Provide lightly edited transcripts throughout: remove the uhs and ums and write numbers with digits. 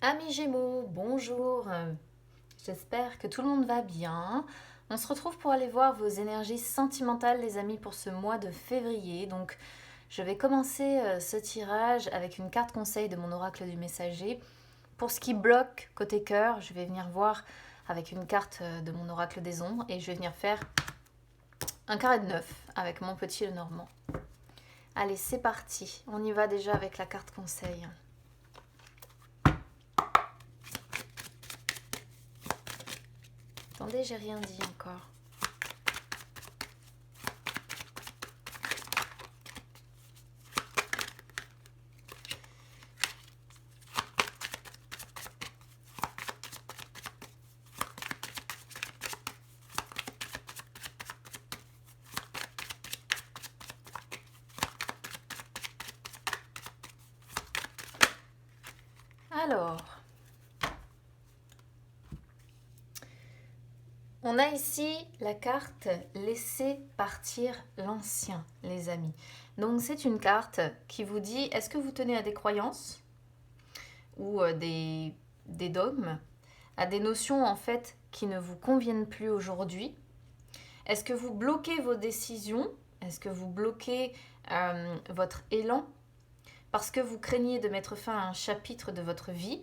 Amis Gémeaux, bonjour. J'espère que tout le monde va bien. On se retrouve pour aller voir vos énergies sentimentales, les amis, pour ce mois de février. Donc, je vais commencer ce tirage avec une carte conseil de mon oracle du messager. Pour ce qui bloque côté cœur, je vais venir voir avec une carte de mon oracle des ombres et je vais venir faire un carré de 9 avec mon petit Lenormand. Allez, c'est parti. On y va déjà avec la carte conseil. Attendez, j'ai rien dit encore. Alors, on a ici la carte Laissez partir l'ancien, les amis. Donc c'est une carte qui vous dit, est-ce que vous tenez à des croyances ou des dogmes, à des notions en fait qui ne vous conviennent plus aujourd'hui? Est-ce que vous bloquez vos décisions? Est-ce que vous bloquez votre élan parce que vous craignez de mettre fin à un chapitre de votre vie?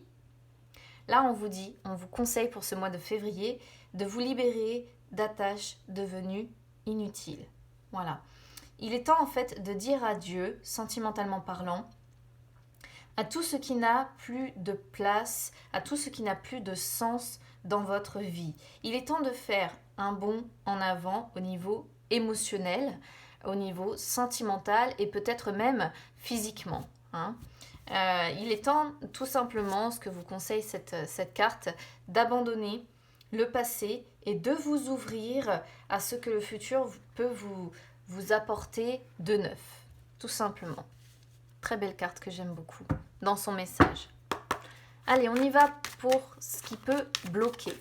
Là, on vous dit, on vous conseille pour ce mois de février de vous libérer d'attaches devenues inutiles. Voilà. Il est temps en fait de dire adieu, sentimentalement parlant, à tout ce qui n'a plus de place, à tout ce qui n'a plus de sens dans votre vie. Il est temps de faire un bond en avant au niveau émotionnel, au niveau sentimental et peut-être même physiquement. Il est temps, tout simplement, ce que vous conseille cette carte, d'abandonner le passé et de vous ouvrir à ce que le futur peut vous apporter de neuf, tout simplement. Très belle carte que j'aime beaucoup dans son message. Allez, on y va pour ce qui peut bloquer.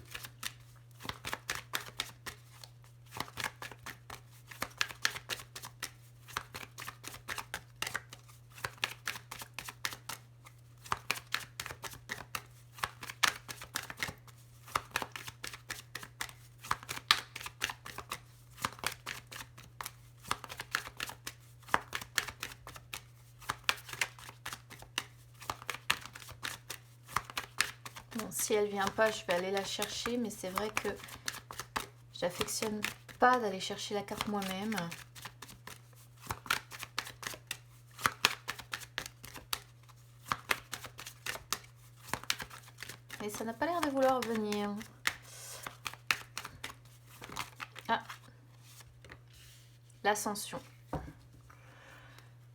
Bon, si elle vient pas, je vais aller la chercher, mais c'est vrai que j'affectionne pas d'aller chercher la carte moi-même. Et ça n'a pas l'air de vouloir venir. Ah, l'ascension.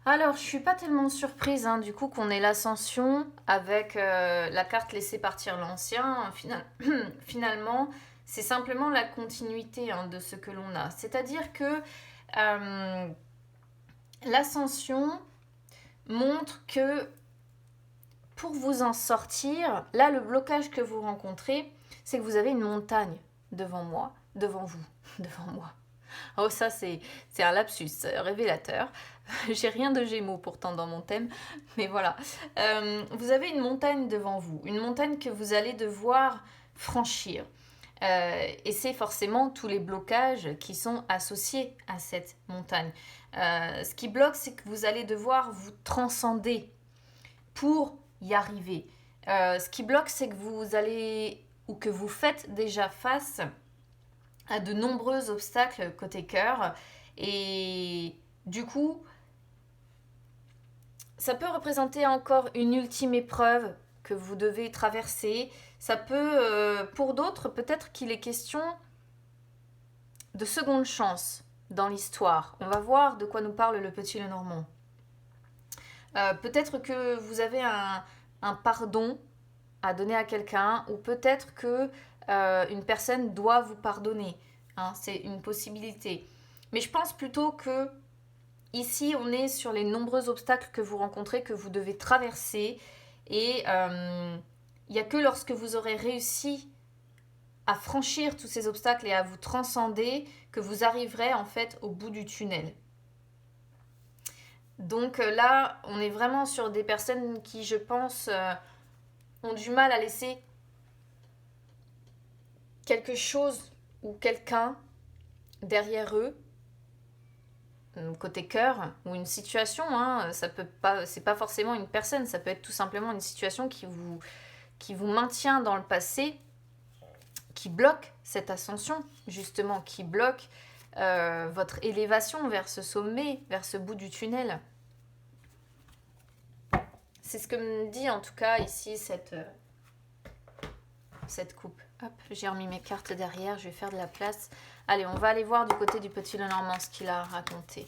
Alors, je suis pas tellement surprise du coup qu'on ait l'ascension avec la carte laisser partir l'ancien. Finalement, c'est simplement la continuité de ce que l'on a. C'est-à-dire que l'ascension montre que pour vous en sortir, là, le blocage que vous rencontrez, c'est que vous avez une montagne devant moi, devant vous, devant moi. Oh, ça, c'est un lapsus révélateur. J'ai rien de Gémeaux pourtant dans mon thème, mais voilà. Vous avez une montagne devant vous, une montagne que vous allez devoir franchir. Et c'est forcément tous les blocages qui sont associés à cette montagne. Ce qui bloque, c'est que vous allez devoir vous transcender pour y arriver. Ce qui bloque, c'est que vous allez ou que vous faites déjà face à de nombreux obstacles côté cœur et du coup, ça peut représenter encore une ultime épreuve que vous devez traverser. Ça peut, pour d'autres, peut-être qu'il est question de seconde chance dans l'histoire. On va voir de quoi nous parle le petit Lenormand. Peut-être que vous avez un pardon à donner à quelqu'un, ou peut-être que une personne doit vous pardonner. C'est une possibilité. Mais je pense plutôt que ici, on est sur les nombreux obstacles que vous rencontrez, que vous devez traverser. Et il n'y a que lorsque vous aurez réussi à franchir tous ces obstacles et à vous transcender que vous arriverez en fait au bout du tunnel. Donc là, on est vraiment sur des personnes qui, je pense, ont du mal à laisser quelque chose ou quelqu'un derrière eux, côté cœur, ou une situation, hein, ça peut pas, c'est pas forcément une personne, ça peut être tout simplement une situation qui vous maintient dans le passé, qui bloque cette ascension, justement, qui bloque votre élévation vers ce sommet, vers ce bout du tunnel. C'est ce que me dit en tout cas ici cette coupe. Hop, j'ai remis mes cartes derrière, je vais faire de la place. Allez, on va aller voir du côté du petit Lenormand ce qu'il a raconté.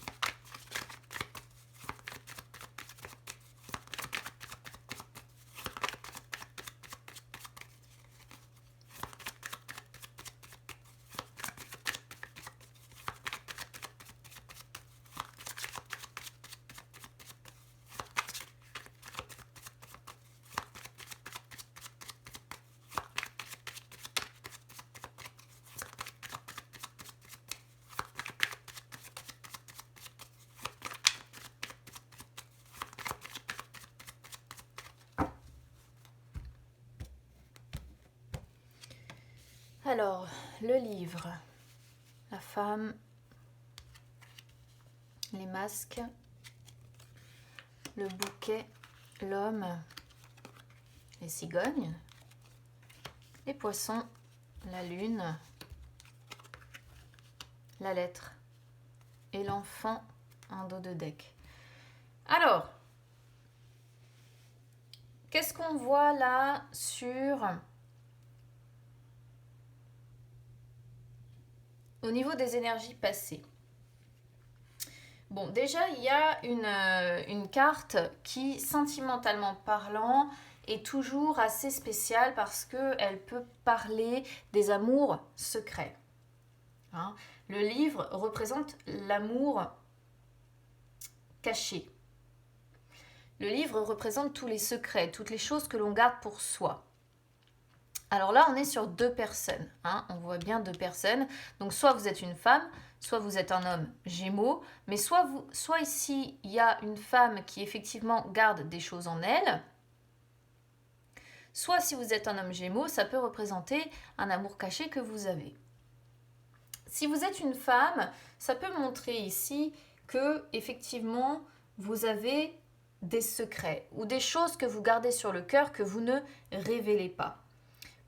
Alors, le livre, la femme, les masques, le bouquet, l'homme, les cigognes, les poissons, la lune, la lettre et l'enfant en dos de deck. Alors, qu'est-ce qu'on voit là sur... Au niveau des énergies passées. Bon, déjà, il y a une carte qui, sentimentalement parlant, est toujours assez spéciale parce qu'elle peut parler des amours secrets. Hein? Le livre représente l'amour caché. Le livre représente tous les secrets, toutes les choses que l'on garde pour soi. Alors là, on est sur deux personnes. Hein, on voit bien deux personnes. Donc, soit vous êtes une femme, soit vous êtes un homme Gémeaux. Mais soit ici, il y a une femme qui effectivement garde des choses en elle. Soit si vous êtes un homme Gémeaux, ça peut représenter un amour caché que vous avez. Si vous êtes une femme, ça peut montrer ici que effectivement, vous avez des secrets ou des choses que vous gardez sur le cœur que vous ne révélez pas.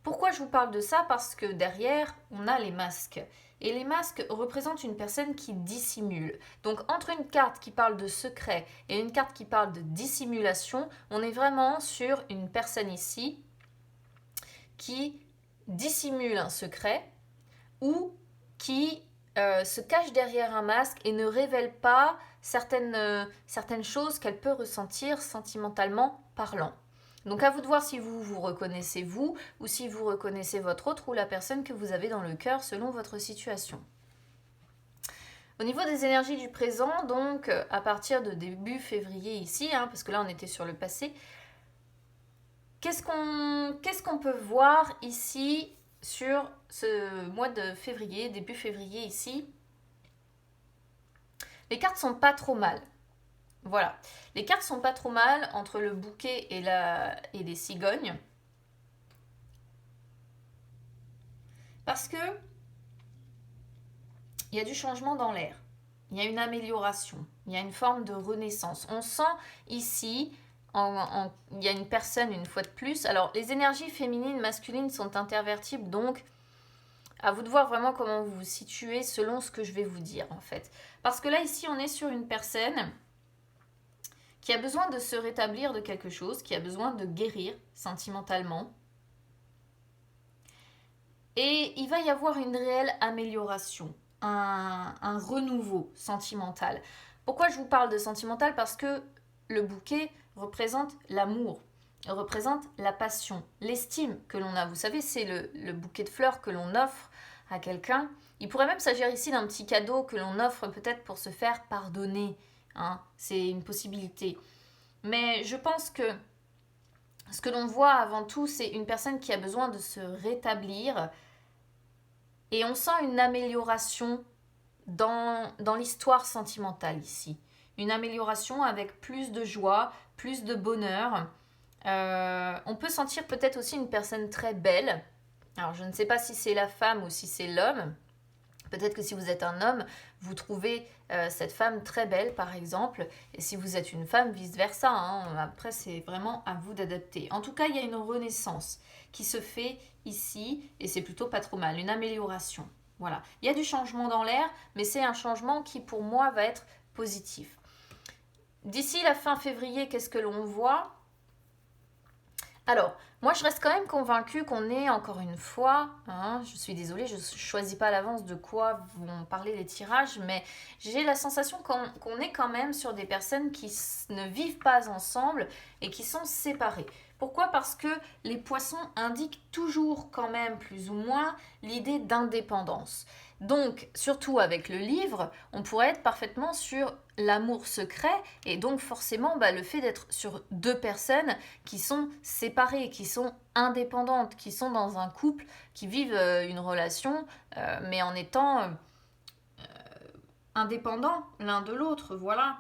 Pourquoi je vous parle de ça? Parce que derrière, on a les masques. Et les masques représentent une personne qui dissimule. Donc entre une carte qui parle de secret et une carte qui parle de dissimulation, on est vraiment sur une personne ici qui dissimule un secret ou qui se cache derrière un masque et ne révèle pas certaines choses qu'elle peut ressentir sentimentalement parlant. Donc à vous de voir si vous vous reconnaissez vous ou si vous reconnaissez votre autre ou la personne que vous avez dans le cœur selon votre situation. Au niveau des énergies du présent, donc à partir de début février ici, hein, parce que là on était sur le passé, qu'est-ce qu'on peut voir ici sur ce mois de février, début février ici? Les cartes sont pas trop mal. Voilà, les cartes sont pas trop mal entre le bouquet et les cigognes. Parce que il y a du changement dans l'air. Il y a une amélioration. Il y a une forme de renaissance. On sent ici, il y a une personne une fois de plus. Alors, les énergies féminines, masculines sont intervertibles. Donc, à vous de voir vraiment comment vous vous situez selon ce que je vais vous dire en fait. Parce que là, ici, on est sur une personne qui a besoin de se rétablir de quelque chose, qui a besoin de guérir sentimentalement. Et il va y avoir une réelle amélioration, un renouveau sentimental. Pourquoi je vous parle de sentimental? Parce que le bouquet représente l'amour, représente la passion, l'estime que l'on a. Vous savez, c'est le bouquet de fleurs que l'on offre à quelqu'un. Il pourrait même s'agir ici d'un petit cadeau que l'on offre peut-être pour se faire pardonner. Hein, c'est une possibilité. Mais je pense que ce que l'on voit avant tout, c'est une personne qui a besoin de se rétablir et on sent une amélioration dans l'histoire sentimentale ici. Une amélioration avec plus de joie, plus de bonheur, On peut sentir peut-être aussi une personne très belle. Alors, je ne sais pas si c'est la femme ou si c'est l'homme. Peut-être que si vous êtes un homme, vous trouvez cette femme très belle, par exemple. Et si vous êtes une femme, vice-versa. Hein. Après, c'est vraiment à vous d'adapter. En tout cas, il y a une renaissance qui se fait ici. Et c'est plutôt pas trop mal. Une amélioration. Voilà. Il y a du changement dans l'air, mais c'est un changement qui, pour moi, va être positif. D'ici la fin février, qu'est-ce que l'on voit ? Alors, moi je reste quand même convaincue qu'on est encore une fois, hein, je suis désolée, je ne choisis pas à l'avance de quoi vont parler les tirages, mais j'ai la sensation qu'on est quand même sur des personnes qui ne vivent pas ensemble et qui sont séparées. Pourquoi ? Parce que les poissons indiquent toujours quand même plus ou moins l'idée d'indépendance. Donc, surtout avec le livre, on pourrait être parfaitement sur l'amour secret et donc forcément le fait d'être sur deux personnes qui sont séparées, qui sont indépendantes, qui sont dans un couple, qui vivent une relation mais en étant indépendants l'un de l'autre, voilà.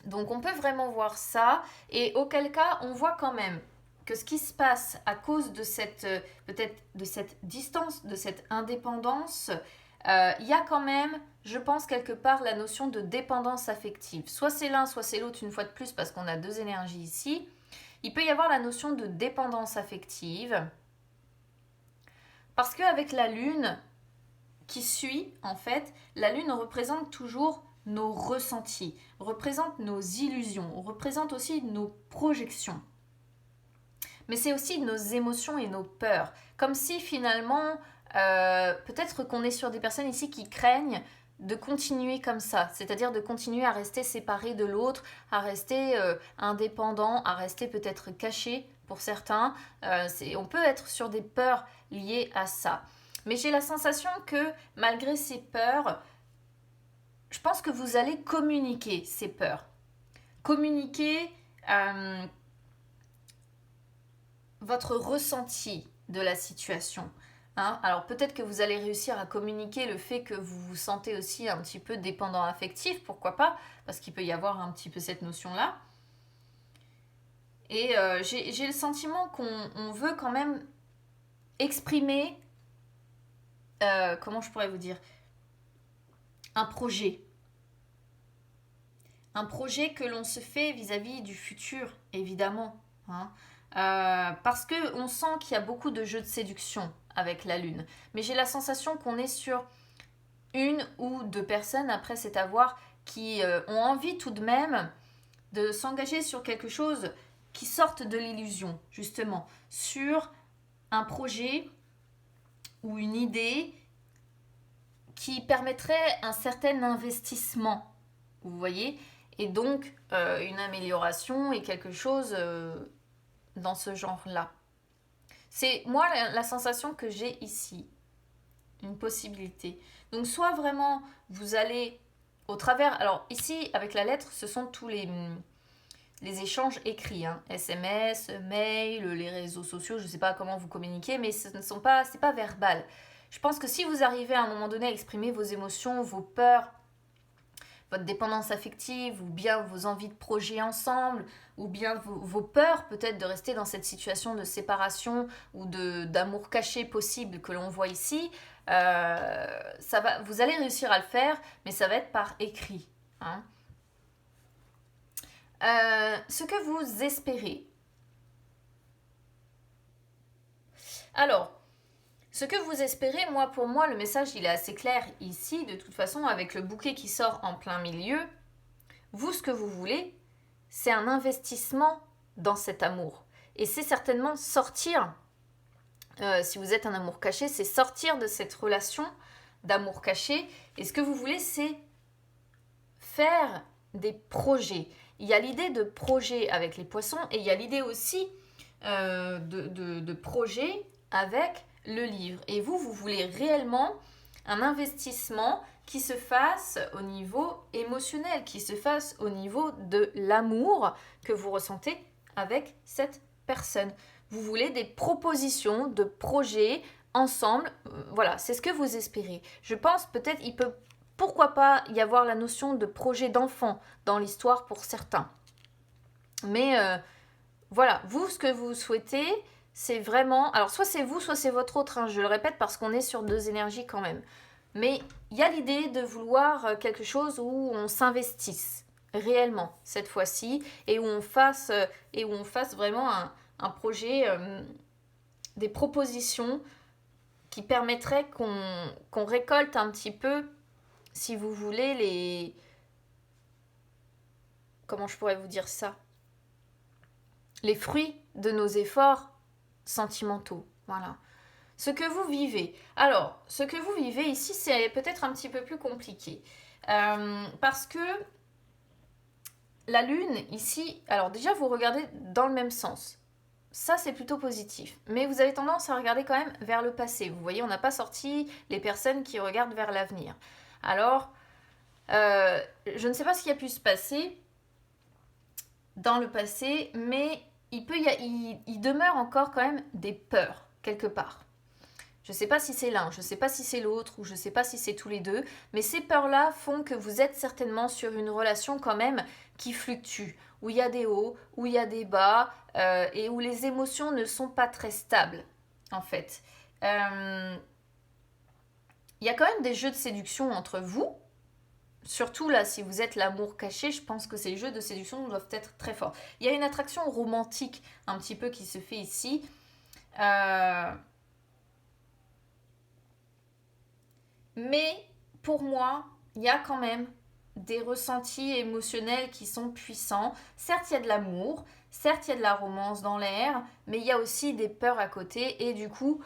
Donc on peut vraiment voir ça et auquel cas on voit quand même que ce qui se passe à cause de cette peut-être de cette distance, de cette indépendance, il y a quand même, je pense quelque part, la notion de dépendance affective. Soit c'est l'un, soit c'est l'autre une fois de plus parce qu'on a deux énergies ici. Il peut y avoir la notion de dépendance affective parce qu'avec la lune qui suit, en fait, la lune représente toujours nos ressentis, représente nos illusions, représente aussi nos projections. Mais c'est aussi nos émotions et nos peurs. Comme si finalement, peut-être qu'on est sur des personnes ici qui craignent de continuer comme ça, c'est-à-dire de continuer à rester séparés de l'autre, à rester indépendants, à rester peut-être cachés pour certains. On peut être sur des peurs liées à ça. Mais j'ai la sensation que malgré ces peurs, je pense que vous allez communiquer ces peurs. Communiquer votre ressenti de la situation. Hein. Alors peut-être que vous allez réussir à communiquer le fait que vous vous sentez aussi un petit peu dépendant affectif, pourquoi pas, parce qu'il peut y avoir un petit peu cette notion-là. Et j'ai le sentiment qu'on veut quand même exprimer, comment je pourrais vous dire, un projet. Un projet que l'on se fait vis-à-vis du futur, évidemment. Hein. Parce qu'on sent qu'il y a beaucoup de jeux de séduction avec la lune. Mais j'ai la sensation qu'on est sur une ou deux personnes, après c'est à voir, qui ont envie tout de même de s'engager sur quelque chose qui sorte de l'illusion, justement, sur un projet ou une idée qui permettrait un certain investissement, vous voyez, et donc une amélioration et quelque chose dans ce genre-là. C'est moi la sensation que j'ai ici, une possibilité. Donc soit vraiment vous allez au travers, alors ici avec la lettre ce sont tous les échanges écrits, hein. SMS, mail, les réseaux sociaux, je ne sais pas comment vous communiquez, mais ce ne sont pas, c'est pas verbal. Je pense que si vous arrivez à un moment donné à exprimer vos émotions, vos peurs, votre dépendance affective, ou bien vos envies de projet ensemble, ou bien vos peurs peut-être de rester dans cette situation de séparation ou d'amour caché possible que l'on voit ici, vous allez réussir à le faire, mais ça va être par écrit. Hein. Ce que vous espérez. Alors, ce que vous espérez, pour moi, le message, il est assez clair ici, de toute façon, avec le bouquet qui sort en plein milieu. Vous, ce que vous voulez, c'est un investissement dans cet amour. Et c'est certainement sortir, si vous êtes un amour caché, c'est sortir de cette relation d'amour caché. Et ce que vous voulez, c'est faire des projets. Il y a l'idée de projet avec les poissons et il y a l'idée aussi de projet avec le livre. Et vous voulez réellement un investissement qui se fasse au niveau émotionnel, qui se fasse au niveau de l'amour que vous ressentez avec cette personne. Vous voulez des propositions de projets ensemble. Voilà, c'est ce que vous espérez. Je pense peut-être il peut, pourquoi pas, y avoir la notion de projet d'enfant dans l'histoire pour certains. Mais voilà, vous, ce que vous souhaitez, c'est vraiment... Alors, soit c'est vous, soit c'est votre autre, hein, je le répète parce qu'on est sur deux énergies quand même. Mais il y a l'idée de vouloir quelque chose où on s'investisse réellement cette fois-ci et où on fasse vraiment un projet, des propositions qui permettraient qu'on récolte un petit peu, si vous voulez, les... Comment je pourrais vous dire ça? Les fruits de nos efforts sentimentaux. Voilà. Ce que vous vivez. Alors, ce que vous vivez ici, c'est peut-être un petit peu plus compliqué. Parce que la lune, ici, alors déjà, vous regardez dans le même sens. Ça, c'est plutôt positif. Mais vous avez tendance à regarder quand même vers le passé. Vous voyez, on n'a pas sorti les personnes qui regardent vers l'avenir. Alors, je ne sais pas ce qui a pu se passer dans le passé, mais il demeure encore quand même des peurs, quelque part. Je ne sais pas si c'est l'un, je ne sais pas si c'est l'autre, ou je ne sais pas si c'est tous les deux, mais ces peurs-là font que vous êtes certainement sur une relation quand même qui fluctue, où il y a des hauts, où il y a des bas, et où les émotions ne sont pas très stables, en fait. Il y a quand même des jeux de séduction entre vous, surtout là, si vous êtes l'amour caché, je pense que ces jeux de séduction doivent être très forts. Il y a une attraction romantique un petit peu qui se fait ici. Mais pour moi, il y a quand même des ressentis émotionnels qui sont puissants. Certes, il y a de l'amour, certes, il y a de la romance dans l'air, mais il y a aussi des peurs à côté. Et du coup,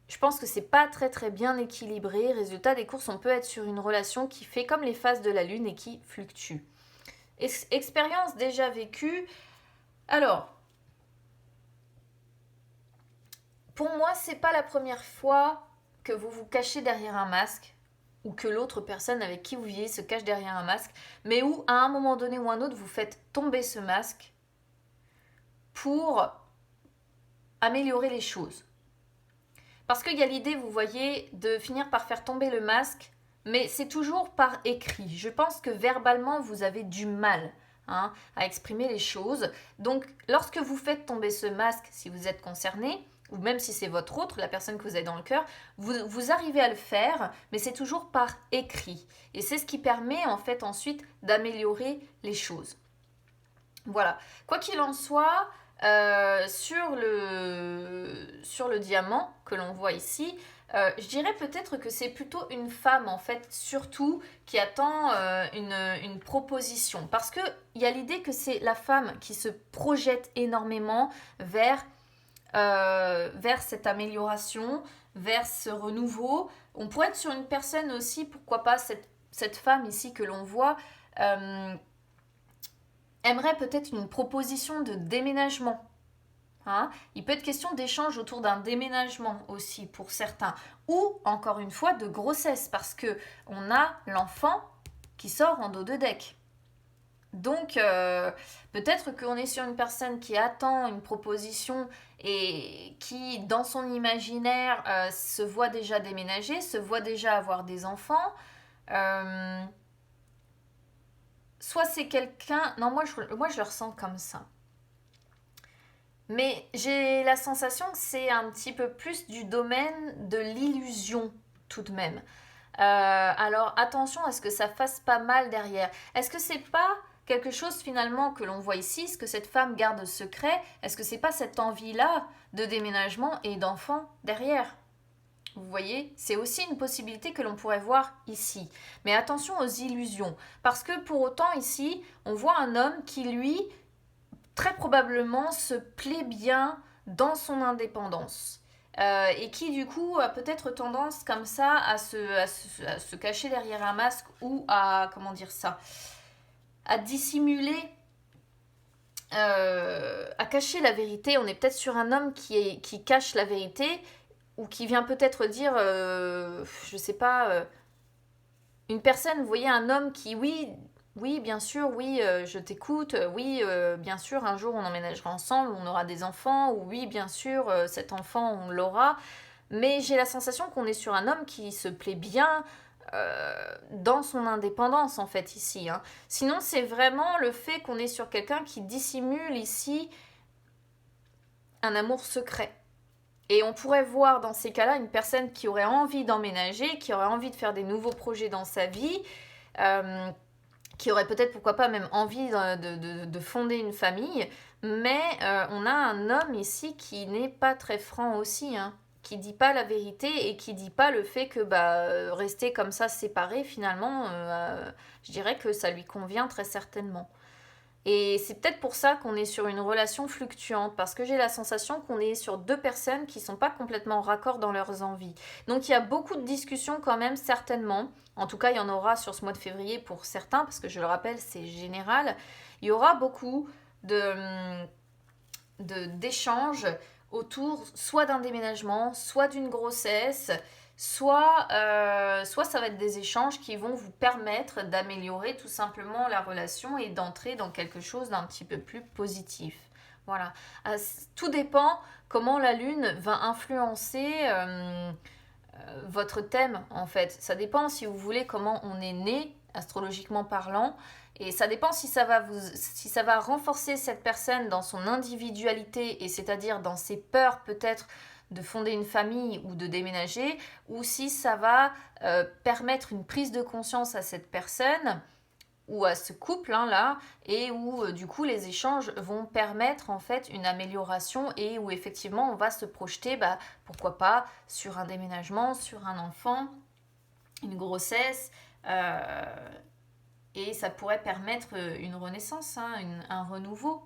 je pense que c'est pas très très bien équilibré. Résultat des courses, on peut être sur une relation qui fait comme les phases de la lune et qui fluctue. Expérience déjà vécue. Alors, pour moi, c'est pas la première fois que vous vous cachez derrière un masque ou que l'autre personne avec qui vous vivez se cache derrière un masque, mais où à un moment donné ou un autre, vous faites tomber ce masque pour améliorer les choses. Parce qu'il y a l'idée, vous voyez, de finir par faire tomber le masque, mais c'est toujours par écrit. Je pense que verbalement, vous avez du mal à exprimer les choses. Donc, lorsque vous faites tomber ce masque, si vous êtes concerné, ou même si c'est votre autre, la personne que vous avez dans le cœur, vous arrivez à le faire, mais c'est toujours par écrit. Et c'est ce qui permet en fait ensuite d'améliorer les choses. Voilà. Quoi qu'il en soit, sur le diamant que l'on voit ici, je dirais peut-être que c'est plutôt une femme en fait, surtout qui attend une proposition. Parce qu'il y a l'idée que c'est la femme qui se projette énormément vers cette amélioration, vers ce renouveau. On pourrait être sur une personne aussi, pourquoi pas cette femme ici que l'on voit, aimerait peut-être une proposition de déménagement. Il peut être question d'échange autour d'un déménagement aussi pour certains. Ou, encore une fois, de grossesse, parce que on a l'enfant qui sort en dos de deck. Donc, peut-être qu'on est sur une personne qui attend une proposition et qui, dans son imaginaire, se voit déjà déménager, se voit déjà avoir des enfants. Soit c'est quelqu'un... Non, moi, je le ressens comme ça. Mais j'ai la sensation que c'est un petit peu plus du domaine de l'illusion, tout de même. Alors, attention à ce que ça fasse pas mal derrière. Est-ce que c'est pas quelque chose finalement que l'on voit ici, ce que cette femme garde secret? Est-ce que c'est pas cette envie-là de déménagement et d'enfant derrière? Vous voyez, c'est aussi une possibilité que l'on pourrait voir ici. Mais attention aux illusions, parce que pour autant ici, on voit un homme qui, lui, très probablement se plaît bien dans son indépendance. Et qui du coup a peut-être tendance comme ça à se cacher derrière un masque ou à, comment dire ça, à dissimuler, à cacher la vérité. On est peut-être sur un homme qui cache la vérité ou qui vient peut-être dire, je sais pas, une personne, vous voyez, un homme qui, oui, bien sûr, oui, je t'écoute, oui, bien sûr, un jour on emménagera ensemble, on aura des enfants, ou oui, bien sûr, cet enfant, on l'aura. Mais j'ai la sensation qu'on est sur un homme qui se plaît bien dans son indépendance, en fait, ici. Sinon, c'est vraiment le fait qu'on est sur quelqu'un qui dissimule ici un amour secret. Et on pourrait voir dans ces cas-là une personne qui aurait envie d'emménager, qui aurait envie de faire des nouveaux projets dans sa vie, qui aurait peut-être, pourquoi pas, même envie de fonder une famille. Mais on a un homme ici qui n'est pas très franc aussi, hein, qui dit pas la vérité et qui dit pas le fait que rester comme ça séparés, finalement, je dirais que ça lui convient très certainement. Et c'est peut-être pour ça qu'on est sur une relation fluctuante, parce que j'ai la sensation qu'on est sur deux personnes qui ne sont pas complètement raccord dans leurs envies. Donc il y a beaucoup de discussions quand même, certainement. En tout cas, il y en aura sur ce mois de février pour certains, parce que je le rappelle, c'est général. Il y aura beaucoup d'échanges autour soit d'un déménagement, soit d'une grossesse, soit ça va être des échanges qui vont vous permettre d'améliorer tout simplement la relation et d'entrer dans quelque chose d'un petit peu plus positif. Voilà. Tout dépend comment la Lune va influencer votre thème, en fait. Ça dépend, si vous voulez, comment on est né, astrologiquement parlant. Et ça dépend si ça va renforcer cette personne dans son individualité, et c'est-à-dire dans ses peurs peut-être de fonder une famille ou de déménager, ou si ça va permettre une prise de conscience à cette personne ou à ce couple là, et où du coup les échanges vont permettre en fait une amélioration, et où effectivement on va se projeter, pourquoi pas, sur un déménagement, sur un enfant, une grossesse, et ça pourrait permettre une renaissance, hein, un renouveau.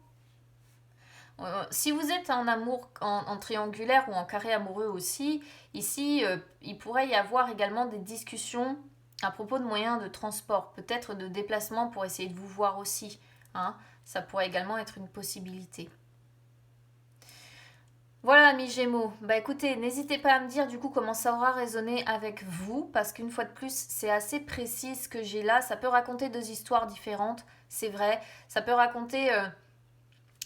Si vous êtes en amour en triangulaire ou en carré amoureux aussi, ici, il pourrait y avoir également des discussions à propos de moyens de transport, peut-être de déplacement pour essayer de vous voir aussi, hein. Ça pourrait également être une possibilité. Voilà, amis Gémeaux. Écoutez, n'hésitez pas à me dire du coup comment ça aura résonné avec vous, parce qu'une fois de plus, c'est assez précis ce que j'ai là. Ça peut raconter deux histoires différentes, c'est vrai. Ça peut raconter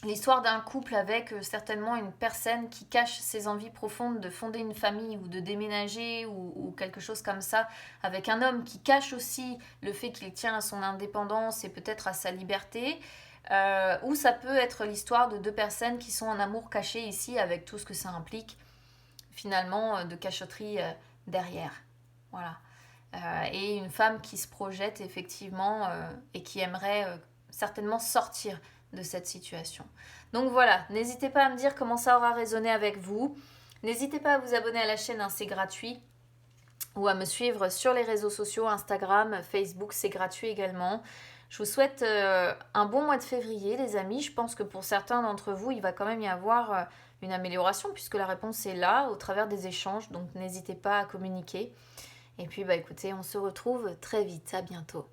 l'histoire d'un couple avec certainement une personne qui cache ses envies profondes de fonder une famille ou de déménager, ou quelque chose comme ça, avec un homme qui cache aussi le fait qu'il tient à son indépendance et peut-être à sa liberté. Ou ça peut être l'histoire de deux personnes qui sont en amour caché ici, avec tout ce que ça implique finalement de cachotterie derrière. Voilà. Et une femme qui se projette effectivement et qui aimerait certainement sortir de cette situation. Donc voilà, n'hésitez pas à me dire comment ça aura résonné avec vous. N'hésitez pas à vous abonner à la chaîne, hein, c'est gratuit. Ou à me suivre sur les réseaux sociaux, Instagram, Facebook, c'est gratuit également. Je vous souhaite un bon mois de février, les amis. Je pense que pour certains d'entre vous, il va quand même y avoir une amélioration, puisque la réponse est là, au travers des échanges. Donc n'hésitez pas à communiquer. Et puis écoutez, on se retrouve très vite. À bientôt.